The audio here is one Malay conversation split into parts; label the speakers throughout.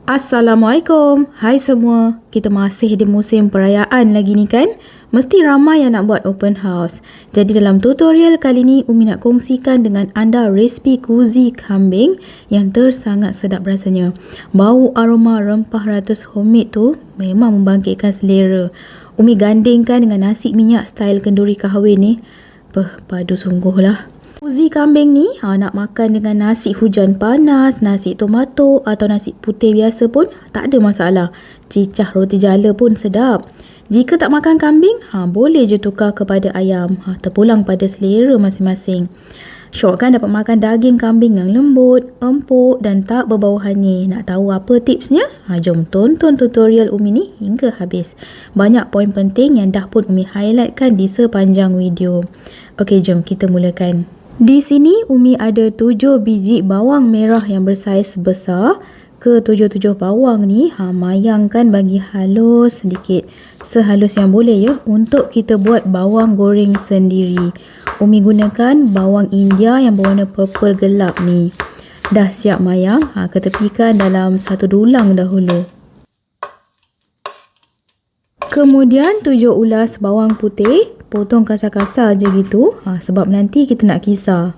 Speaker 1: Assalamualaikum. Hai semua. Kita masih di musim perayaan lagi ni kan? Mesti ramai yang nak buat open house. Jadi dalam tutorial kali ni Umi nak kongsikan dengan anda resipi kuzi kambing yang sangat sedap rasanya. Bau aroma rempah ratus homemade tu memang membangkitkan selera. Umi gandingkan dengan nasi minyak style kenduri kahwin ni. Padu sungguh lah. Kuzi kambing ni nak makan dengan nasi hujan panas, nasi tomato atau nasi putih biasa pun tak ada masalah. Cicah roti jala pun sedap. Jika tak makan kambing, boleh je tukar kepada ayam. Terpulang pada selera masing-masing. Syok kan dapat makan daging kambing yang lembut, empuk dan tak berbau hanyir. Nak tahu apa tipsnya? Jom tonton tutorial Umi ni hingga habis. Banyak poin penting yang dah pun Umi highlightkan di sepanjang video. Okey, jom kita mulakan. Di sini Umi ada 7 biji bawang merah yang bersaiz besar. Ke-7 bawang ni mayangkan bagi halus sedikit. Sehalus yang boleh ya untuk kita buat bawang goreng sendiri. Umi gunakan bawang India yang berwarna purple gelap ni. Dah siap mayang, ketepikan dalam satu dulang dahulu. Kemudian 7 ulas bawang putih. Potong kasar-kasar je gitu sebab nanti kita nak kisar.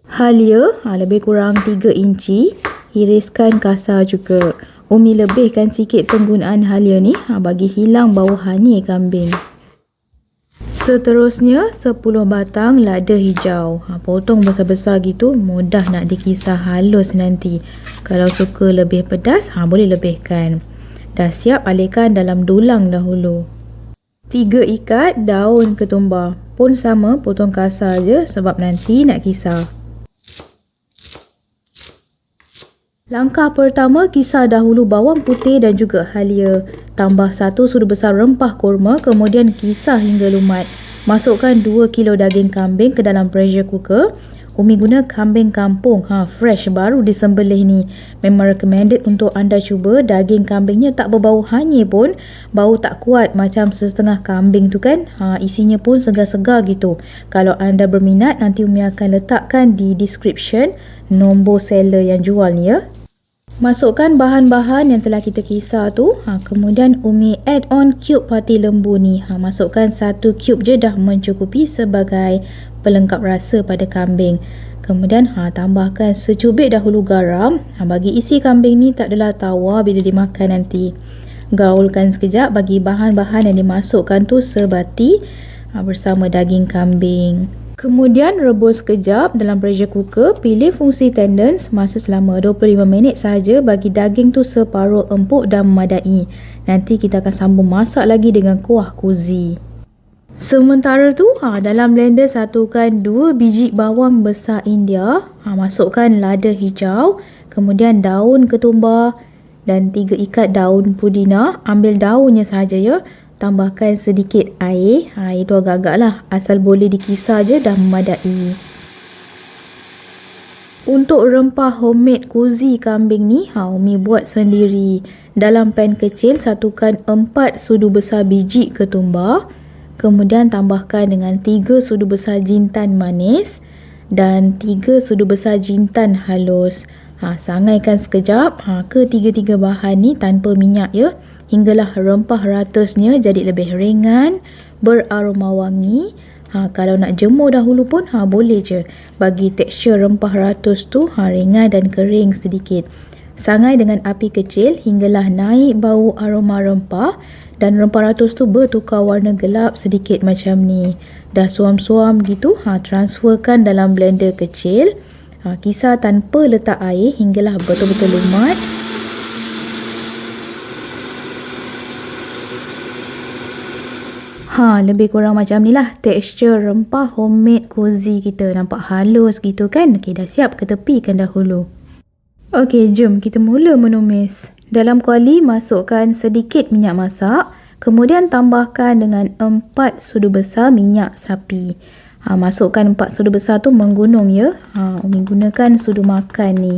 Speaker 1: Halia lebih kurang 3 inci. Iriskan kasar juga. Umi lebihkan sikit penggunaan halia ni bagi hilang bau hanyir kambing. Seterusnya 10 batang lada hijau. Potong besar-besar gitu, mudah nak dikisar halus nanti. Kalau suka lebih pedas boleh lebihkan. Dah siap, alihkan dalam dulang dahulu. 3 ikat daun ketumbar. Pun sama, potong kasar je sebab nanti nak kisar. Langkah pertama, kisar dahulu bawang putih dan juga halia. Tambah 1 sudu besar rempah kurma, kemudian kisar hingga lumat. Masukkan 2 kilo daging kambing ke dalam pressure cooker. Umi guna kambing kampung, fresh baru disembelih ni. Memang recommended untuk anda cuba. Daging kambingnya tak berbau hanyir pun. Bau tak kuat macam setengah kambing tu kan. Isinya pun segar-segar gitu. Kalau anda berminat, nanti Umi akan letakkan di description nombor seller yang jual ni ya. Masukkan bahan-bahan yang telah kita kisar tu. Kemudian Umi add on cube pati lembu ni. Masukkan 1 cube je dah mencukupi sebagai pelengkap rasa pada kambing. Kemudian tambahkan secubit dahulu garam. Bagi isi kambing ni tak adalah tawar bila dimakan nanti. Gaulkan sekejap bagi bahan-bahan yang dimasukkan tu sebati bersama daging kambing. Kemudian rebus sekejap dalam pressure cooker. Pilih fungsi tendons masa selama 25 minit sahaja bagi daging tu separuh empuk dan memadai. Nanti kita akan sambung masak lagi dengan kuah kuzi. Sementara tu dalam blender satukan 2 biji bawang besar India. Masukkan lada hijau, kemudian daun ketumbar dan 3 ikat daun pudina. Ambil daunnya sahaja ya. Tambahkan sedikit air. Air tu agak-agak lah. Asal boleh dikisar je dah memadai. Untuk rempah homemade kuzi kambing ni Umi buat sendiri. Dalam pan kecil satukan 4 sudu besar biji ketumbar. Kemudian tambahkan dengan 3 sudu besar jintan manis dan 3 sudu besar jintan halus. Sangaikan sekejap ketiga-tiga bahan ni tanpa minyak ya. Hinggalah rempah ratusnya jadi lebih ringan, beraroma wangi. Kalau nak jemur dahulu pun boleh je. Bagi tekstur rempah ratus tu ringan dan kering sedikit. Sangai dengan api kecil hinggalah naik bau aroma rempah dan rempah ratus tu bertukar warna gelap sedikit macam ni. Dah suam-suam gitu, transferkan dalam blender kecil. Kisar tanpa letak air hinggalah betul-betul lumat. Lebih kurang macam ni lah tekstur rempah homemade kuzi kita. Nampak halus gitu kan? Okey, dah siap, ketepikan dahulu. Okey, jom kita mula menumis. Dalam kuali masukkan sedikit minyak masak. Kemudian tambahkan dengan 4 sudu besar minyak sapi. Masukkan 4 sudu besar tu menggunung ya. Umi gunakan sudu makan ni.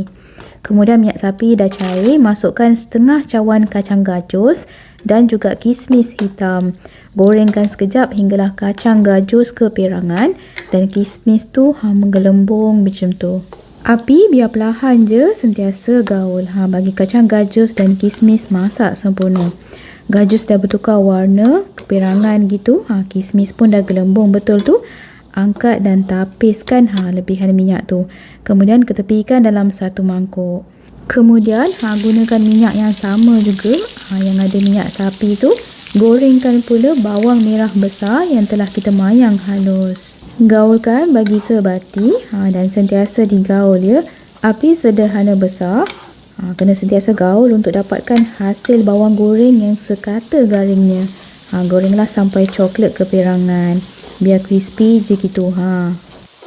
Speaker 1: Kemudian minyak sapi dah cair. Masukkan setengah cawan kacang gajus dan juga kismis hitam. Gorengkan sekejap hinggalah kacang gajus keperangan dan kismis tu menggelembung macam tu. Api biar perlahan je, sentiasa gaul. Bagi kacang gajus dan kismis masak sempurna. Gajus dah bertukar warna, kepirangan gitu. Kismis pun dah gelembung betul tu. Angkat dan tapiskan lebihan minyak tu. Kemudian ketepikan dalam satu mangkuk. Kemudian gunakan minyak yang sama juga, yang ada minyak sapi tu. Gorengkan pula bawang merah besar yang telah kita mayang halus. Gaulkan bagi sebati dan sentiasa digaul ya. Api sederhana besar. Kena sentiasa gaul untuk dapatkan hasil bawang goreng yang sekata garingnya. Gorenglah sampai coklat kepirangan. Biar crispy je gitu.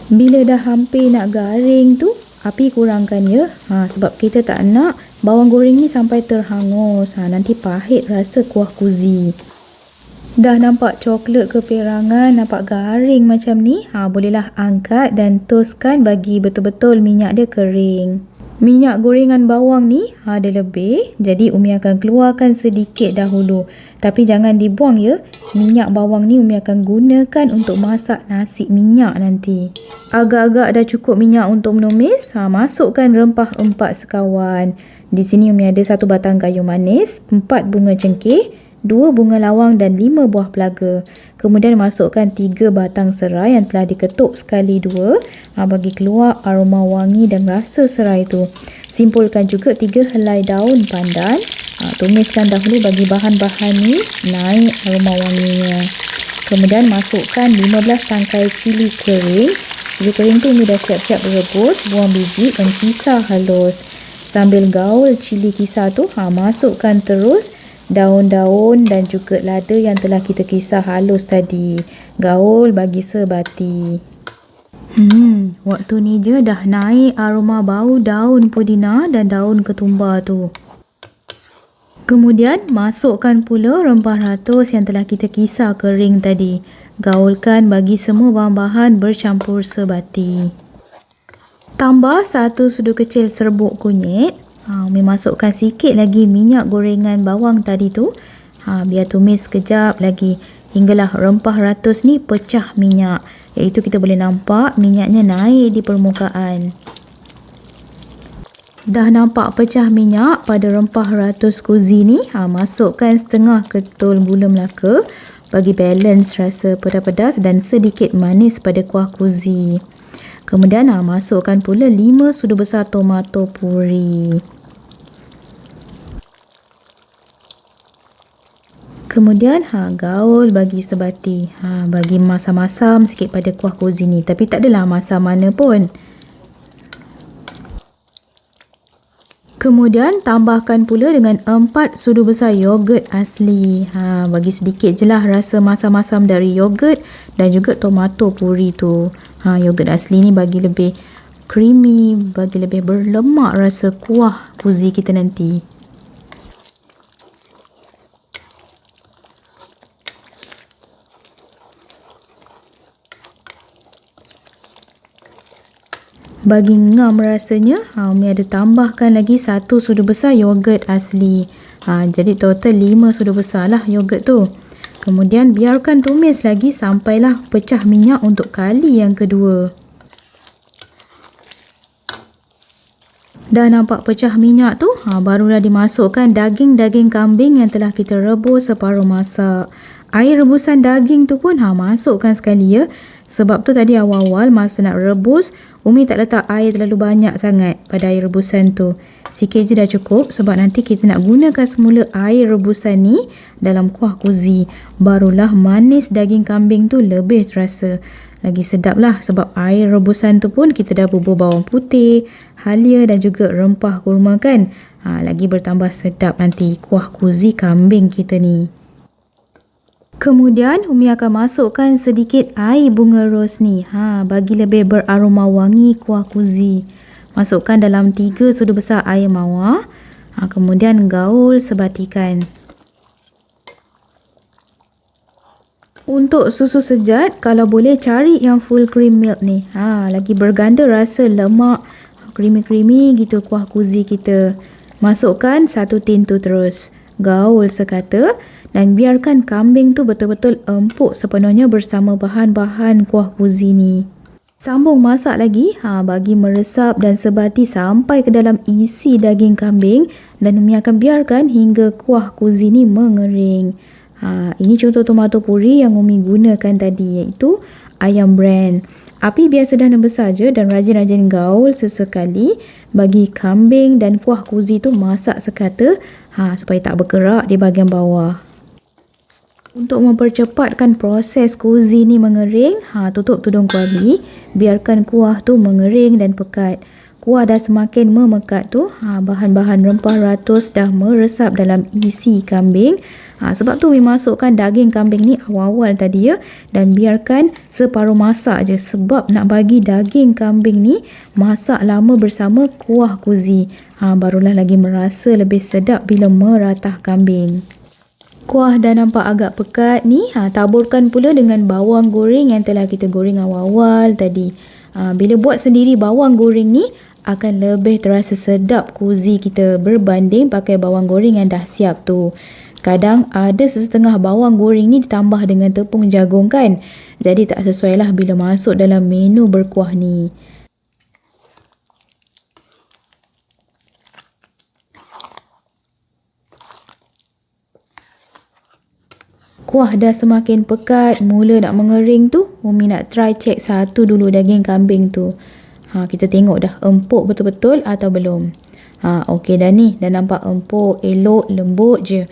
Speaker 1: Bila dah hampir nak garing tu, api kurangkan ya. Sebab kita tak nak bawang goreng ni sampai terhangus. Nanti pahit rasa kuah kuzi. Dah nampak coklat kepirangan, nampak garing macam ni, bolehlah angkat dan toskan bagi betul-betul minyak dia kering. Minyak gorengan bawang ni ada lebih, jadi Umi akan keluarkan sedikit dahulu. Tapi jangan dibuang ya, minyak bawang ni Umi akan gunakan untuk masak nasi minyak nanti. Agak-agak dah cukup minyak untuk menumis, masukkan rempah 4 sekawan. Di sini Umi ada 1 batang kayu manis, 4 bunga cengkeh, 2 bunga lawang dan 5 buah pelaga. Kemudian masukkan 3 batang serai yang telah diketuk sekali 2 bagi keluar aroma wangi dan rasa serai tu. Simpulkan juga 3 helai daun pandan. Tumiskan dahulu bagi bahan-bahan ni naik aroma wanginya. Kemudian masukkan 15 tangkai cili kering. Cili kering tu ni dah siap-siap rebus, buang biji dan kisar halus. Sambil gaul cili kisar tu, masukkan terus daun-daun dan juga lada yang telah kita kisar halus tadi. Gaul bagi sebati. Waktu ni je dah naik aroma bau daun pudina dan daun ketumbar tu. Kemudian masukkan pula rempah ratus yang telah kita kisar kering tadi. Gaulkan bagi semua bahan-bahan bercampur sebati. Tambah 1 sudu kecil serbuk kunyit. Umi masukkan sikit lagi minyak gorengan bawang tadi tu. Biar tumis sekejap lagi hinggalah rempah ratus ni pecah minyak. Iaitu kita boleh nampak minyaknya naik di permukaan. Dah nampak pecah minyak pada rempah ratus kuzi ni. Masukkan setengah ketul gula Melaka bagi balance rasa pedas-pedas dan sedikit manis pada kuah kuzi. Kemudian masukkan pula 5 sudu besar tomato puri. Kemudian gaul bagi sebati. Bagi masam-masam sikit pada kuah kuzi ni. Tapi tak adalah masam mana pun. Kemudian tambahkan pula dengan 4 sudu besar yogurt asli. Bagi sedikit je lah rasa masam-masam dari yogurt dan juga tomato puri tu. Yogurt asli ni bagi lebih creamy, bagi lebih berlemak rasa kuah kuzi kita nanti. Bagi ngam rasanya, Umi ada tambahkan lagi 1 sudu besar yogurt asli. Jadi total 5 sudu besar lah yogurt tu. Kemudian biarkan tumis lagi sampailah pecah minyak untuk kali yang kedua. Dah nampak pecah minyak tu, barulah dimasukkan daging-daging kambing yang telah kita rebus separuh masak. Air rebusan daging tu pun masukkan sekali ya. Sebab tu tadi awal-awal masa nak rebus, Umi tak letak air terlalu banyak sangat pada air rebusan tu. Sikit je dah cukup sebab nanti kita nak gunakan semula air rebusan ni dalam kuah kuzi. Barulah manis daging kambing tu lebih terasa. Lagi sedap lah sebab air rebusan tu pun kita dah bubur bawang putih, halia dan juga rempah kurma kan. Lagi bertambah sedap nanti kuah kuzi kambing kita ni. Kemudian Umi akan masukkan sedikit air bunga ros ni. Bagi lebih beraroma wangi kuah kuzi. Masukkan dalam 3 sudu besar air mawar. Kemudian gaul sebatikan. Untuk susu sejat, kalau boleh cari yang full cream milk ni. Lagi berganda rasa lemak, creamy-creamy gitu kuah kuzi kita. Masukkan 1 tin tu terus. Gaul sekata dan biarkan kambing tu betul-betul empuk sepenuhnya bersama bahan-bahan kuah kuzi ni. Sambung masak lagi, bagi meresap dan sebati sampai ke dalam isi daging kambing dan Umi akan biarkan hingga kuah kuzi ni mengering. Ini contoh tomato puri yang Umi gunakan tadi, iaitu ayam brand. Api biasa dah besar je dan rajin-rajin gaul sesekali bagi kambing dan kuah kuzi tu masak sekata supaya tak berkerak di bahagian bawah. Untuk mempercepatkan proses kuzi ni mengering, tutup tudung kuali, biarkan kuah tu mengering dan pekat. Kuah dah semakin memekat tu, bahan-bahan rempah ratus dah meresap dalam isi kambing. Sebab tu masukkan daging kambing ni awal-awal tadi ya, dan biarkan separuh masak je sebab nak bagi daging kambing ni masak lama bersama kuah kuzi. Barulah lagi merasa lebih sedap bila meratah kambing. Kuah dah nampak agak pekat ni, taburkan pula dengan bawang goreng yang telah kita goreng awal-awal tadi. Bila buat sendiri bawang goreng ni akan lebih terasa sedap kuzi kita berbanding pakai bawang goreng yang dah siap tu. Kadang ada setengah bawang goreng ni ditambah dengan tepung jagung kan. Jadi tak sesuai lah bila masuk dalam menu berkuah ni. Kuah dah semakin pekat, mula nak mengering tu, Umi nak try check satu dulu daging kambing tu. Kita tengok dah empuk betul-betul atau belum. Okey dah ni, dah nampak empuk, elok, lembut je.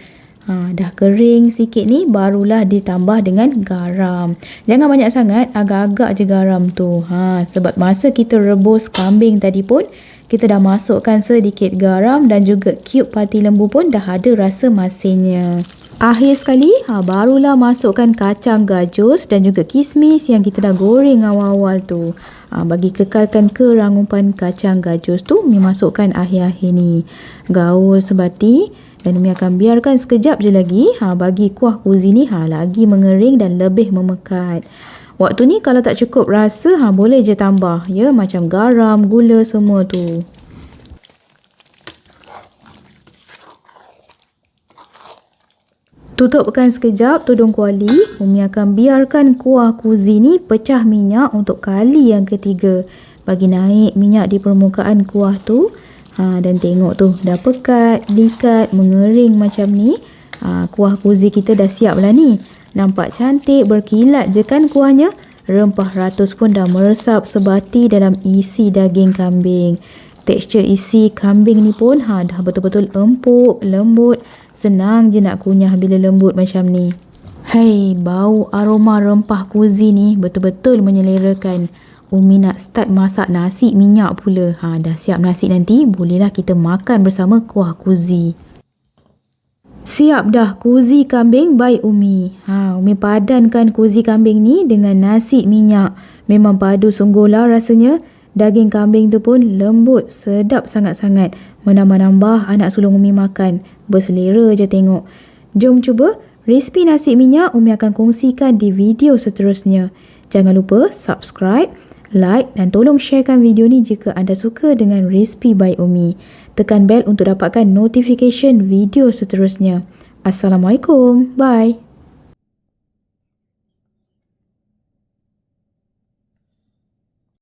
Speaker 1: Dah kering sikit ni, barulah ditambah dengan garam. Jangan banyak sangat, agak-agak je garam tu. Sebab masa kita rebus kambing tadi pun, kita dah masukkan sedikit garam dan juga cube pati lembu pun dah ada rasa masinnya. Akhir sekali, barulah masukkan kacang gajus dan juga kismis yang kita dah goreng awal-awal tu. Bagi kekalkan kerangupan kacang gajus tu, Umi masukkan akhir-akhir ni. Gaul sebati dan Umi akan biarkan sekejap je lagi. Bagi kuah kuzi ni lagi mengering dan lebih memekat. Waktu ni kalau tak cukup rasa, boleh je tambah. Ya, macam garam, gula semua tu. Tutupkan sekejap tudung kuali. Umi akan biarkan kuah kuzi ni pecah minyak untuk kali yang ketiga. Bagi naik minyak di permukaan kuah tu. Dan tengok tu, dah pekat, likat, mengering macam ni. Kuah kuzi kita dah siap lah ni. Nampak cantik, berkilat je kan kuahnya. Rempah ratus pun dah meresap sebati dalam isi daging kambing. Tekstur isi kambing ni pun dah betul-betul empuk, lembut. Senang je nak kunyah bila lembut macam ni. Hei, bau aroma rempah kuzi ni betul-betul menyelerakan. Umi nak start masak nasi minyak pula. Dah siap nasi nanti, bolehlah kita makan bersama kuah kuzi. Siap dah kuzi kambing by Umi. Umi padankan kuzi kambing ni dengan nasi minyak. Memang padu sungguhlah rasanya. Daging kambing tu pun lembut, sedap sangat-sangat. Menambah-nambah anak sulung Umi makan. Berselera je tengok. Jom cuba. Resipi nasi minyak Umi akan kongsikan di video seterusnya. Jangan lupa subscribe, like dan tolong sharekan video ni jika anda suka dengan resipi by Umi. Tekan bel untuk dapatkan notification video seterusnya. Assalamualaikum. Bye.